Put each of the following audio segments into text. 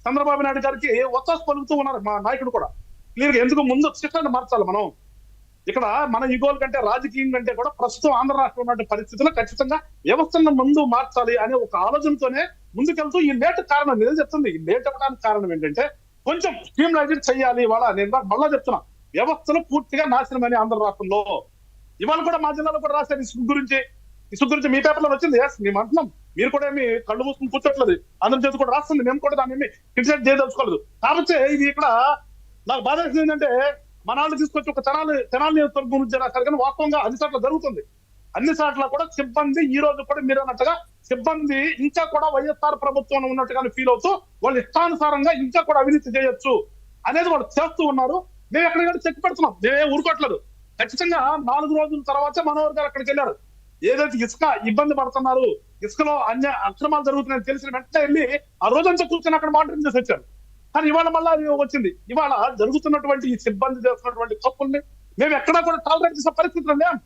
చంద్రబాబు నాయుడు గారికి ఒత్తాసు పలుకుతూ ఉన్నారు మా నాయకుడు కూడా క్లియర్ గా. ఎందుకు ముందు సిస్టాన్ని మార్చాలి మనం. ఇక్కడ మన ఈగోల్ కంటే రాజకీయం కంటే కూడా ప్రస్తుతం ఆంధ్ర రాష్ట్రం ఉన్న పరిస్థితుల్లో ఖచ్చితంగా వ్యవస్థను ముందు మార్చాలి అనే ఒక ఆలోచనతోనే ముందుకెళ్తూ ఈ లేట్ కారణం నేను చెప్తుంది. ఈ లేట్ అవ్వడానికి కారణం ఏంటంటే కొంచెం స్ట్రీమ్ లైజర్ చేయాలి. ఇవాళ నేను మళ్ళా చెప్తున్నా, వ్యవస్థను పూర్తిగా నాశనం అని ఆంధ్ర రాష్ట్రంలో ఇవాళ కూడా మా జిల్లాలో కూడా రాశారు ఇసుగు గురించి మీ పేపర్లో వచ్చింది. మేము అంటున్నాం, మీరు కూడా ఏమి కళ్ళు మూసుకుని కూర్చోట్లేదు, అందరి చేతి కూడా రాస్తుంది. మేము కూడా దాన్ని క్రిటిసైజ్ చేయదలుచుకోలేదు. కాబట్టి ఇది ఇక్కడ నాకు బాధ ఏంటంటే మన వాళ్ళు తీసుకొచ్చి ఒక తెనాలి నియోజకవర్గం గురించి రాశారు, కానీ వాస్తవంగా అన్ని చోట్ల జరుగుతుంది. అన్ని చోట్ల కూడా సిబ్బంది ఈ రోజు కూడా మీరు అన్నట్టుగా సిబ్బంది ఇంకా కూడా వైఎస్ఆర్ ప్రభుత్వం ఉన్నట్టుగానే ఫీల్ అవుతూ వాళ్ళు ఇష్టానుసారంగా ఇంకా కూడా అవినీతి చేయొచ్చు అనేది వాళ్ళు చేస్తూ ఉన్నారు. మేము ఎక్కడికైనా చెక్ పెడుతున్నాం, మేమే ఊరుకోవట్లేదు. ఖచ్చితంగా 4 రోజుల తర్వాత మనోహర్ గారు అక్కడికి వెళ్ళారు. ఏదైతే ఇసుక ఇబ్బంది పడుతున్నారు, ఇసుకలో అన్ని అక్రమాలు జరుగుతున్నాయని తెలిసిన వెంటనే వెళ్ళి ఆ రోజంతా కూర్చొని అక్కడ మానిటరింగ్ చేసి వచ్చారు. కానీ ఇవాళ మళ్ళా వచ్చింది. ఇవాళ జరుగుతున్నటువంటి ఈ సిబ్బంది చేస్తున్నటువంటి తప్పుల్ని మేము ఎక్కడా కూడా టాలరేట్ చేసే పరిస్థితులు లేం.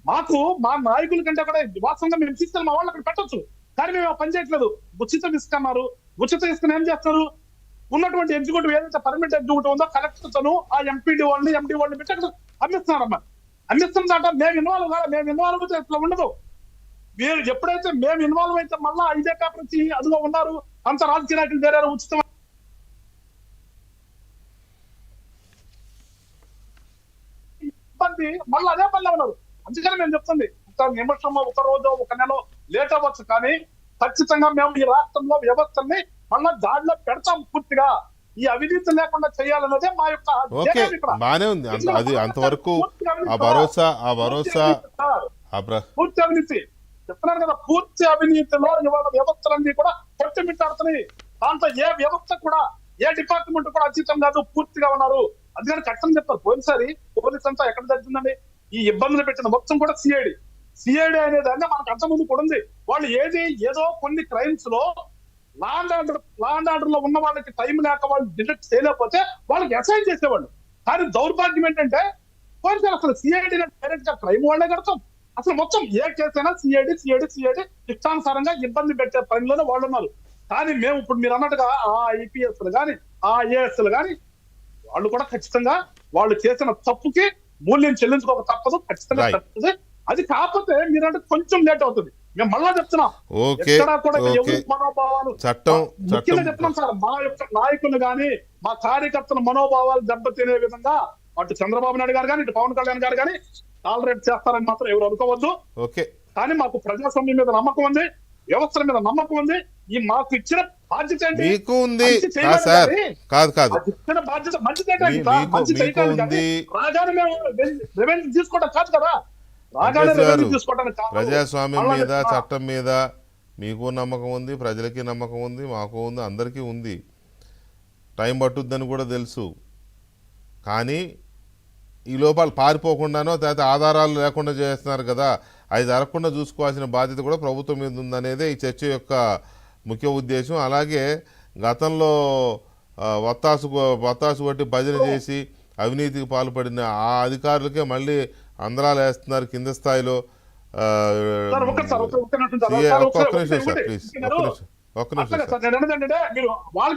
మాకు మా నాయకుల కంటే కూడా వాస్తవంగా మేము తీసుకెళ్ళి మా వాళ్ళు అక్కడ పెట్టొచ్చు, కానీ మేము పని చేయట్లేదు. ఉచిత ఇసుక అన్నారు. ఉచిత ఇసుకను ఏం చేస్తారు? ఉన్నటువంటి ఎగ్జిక్యూటివ్ ఏదైతే పర్మనెంట్ ఎగ్జిక్యూటివ్ ఉందో కలెక్టర్ తను ఆ ఎంపీడీ వాళ్ళని ఎంపీ వాళ్ళని పెట్టి అక్కడ అమ్మిస్తున్నారమ్మా. అమ్మిస్తుందంట మేము ఇన్వాల్వ్ కాదు. మేము ఇన్వాల్వ్ అయితే ఇట్లా ఉండదు. మీరు ఎప్పుడైతే మేము ఇన్వాల్వ్ అయితే మళ్ళా ఇదే పేపర్ వచ్చి అదిగో ఉన్నారు అంత రాజకీయ నాయకులు వేరే ఉచితం ఇబ్బంది మళ్ళీ అదే పనిలో ఉన్నారు. అందుకని మేము చెప్తుంది, ఒక నిమిషం, ఒక రోజు, ఒక నెల లేట్ అవ్వచ్చు, కానీ ఖచ్చితంగా మేము ఈ రాష్ట్రంలో వ్యవస్థల్ని మళ్ళా దాడిలో పెడతాం. పూర్తిగా ఈ అవినీతి లేకుండా చేయాలన్నదే మా యొక్క బానే ఉంది. అది అంతవరకు ఆ భరోసా పూర్తి అవినీతి చెప్తున్నారు కదా. పూర్తి అవినీతిలో ఇవాళ వ్యవస్థలన్నీ కూడా కొట్టుమిట్టాడుతున్నాయి. దాంట్లో ఏ వ్యవస్థ కూడా, ఏ డిపార్ట్మెంట్ కూడా అతీతం కాదు, పూర్తిగా ఉన్నారు. అందుకని కష్టం చెప్తారు. పోయినసారి పోలీస్ అంతా ఎక్కడ జరిగిందండి? ఈ ఇబ్బందులు పెట్టిన మొత్తం కూడా సిఐడి అనే దాన్ని మనకు అంత ముందు కూడా ఉంది. వాళ్ళు ఏదో కొన్ని క్రైమ్స్ లో లా అండ్ ఆర్డర్ లో ఉన్న వాళ్ళకి టైం లేక వాళ్ళు డిటెక్ట్ చేయలేకపోతే వాళ్ళకి అసైన్ చేసేవాళ్ళు. కానీ దౌర్భాగ్యం ఏంటంటే పోలీసులు అసలు సిఐడి డైరెక్ట్ గా క్రైమ్ వాళ్ళే కడతాం. అసలు మొత్తం ఏ కేసు అయినా సిఐడి ఇష్టానుసారంగా ఇబ్బంది పెట్టే పనిలోనే వాళ్ళు ఉన్నారు. కానీ మేము ఇప్పుడు మీరు అన్నట్టుగా ఆ ఐపీఎస్లు కానీ ఆ ఐఏఎస్లు కానీ వాళ్ళు కూడా ఖచ్చితంగా వాళ్ళు చేసిన తప్పుకి మూల్యం చెల్లించుకోక తప్పదు, ఖచ్చితంగా తప్పదు. అది కాకపోతే మీరంటే కొంచెం లేట్ అవుతుంది. మేము మళ్ళా చెప్తున్నాం, ఎక్కడా కూడా ఎవరి మనోభావాలు ముఖ్యంగా చెప్తున్నాం సార్, మా యొక్క నాయకులు కానీ మా కార్యకర్తల మనోభావాలు దెబ్బతినే విధంగా అటు చంద్రబాబు నాయుడు గారు కానీ ఇటు పవన్ కళ్యాణ్ గారు కానీ టాలరేట్ చేస్తారని మాత్రం ఎవరు అనుకోవద్దు. కానీ మాకు ప్రజాస్వామ్యం మీద నమ్మకం ఉంది, వ్యవస్థల మీద నమ్మకం ఉంది. ఈ మాకు ఇచ్చిన బాధ్యత మీకు ఉంది కాదు ఇచ్చిన బాధ్యత మంచి చేయడానికి రాగానే మేము రెవెన్యూ తీసుకోవడం కాదు కదా. రాగానే రెవెన్యూ తీసుకోవడానికి ప్రజాస్వామ్యం మీద, చట్టం మీద మీకు నమ్మకం ఉంది, ప్రజలకి నమ్మకం ఉంది, మాకు ఉంది, అందరికీ ఉంది. టైం పట్టుద్దని కూడా తెలుసు. కానీ ఈ లోపాలు పారిపోకుండానో లేకపోతే ఆధారాలు లేకుండా చేస్తున్నారు కదా, అది జరగకుండా చూసుకోవాల్సిన బాధ్యత కూడా ప్రభుత్వం మీద ఉందనేదే ఈ చర్చ యొక్క ముఖ్య ఉద్దేశం. అలాగే గతంలో వత్తాసు కొట్టి భజన చేసి అవినీతికి పాల్పడిన ఆ అధికారులకే మళ్ళీ అందరాలు వేస్తున్నారు కింద స్థాయిలో. ఒక్క నిమిషం సార్, ప్లీజ్ ఒక్క నిమిషం.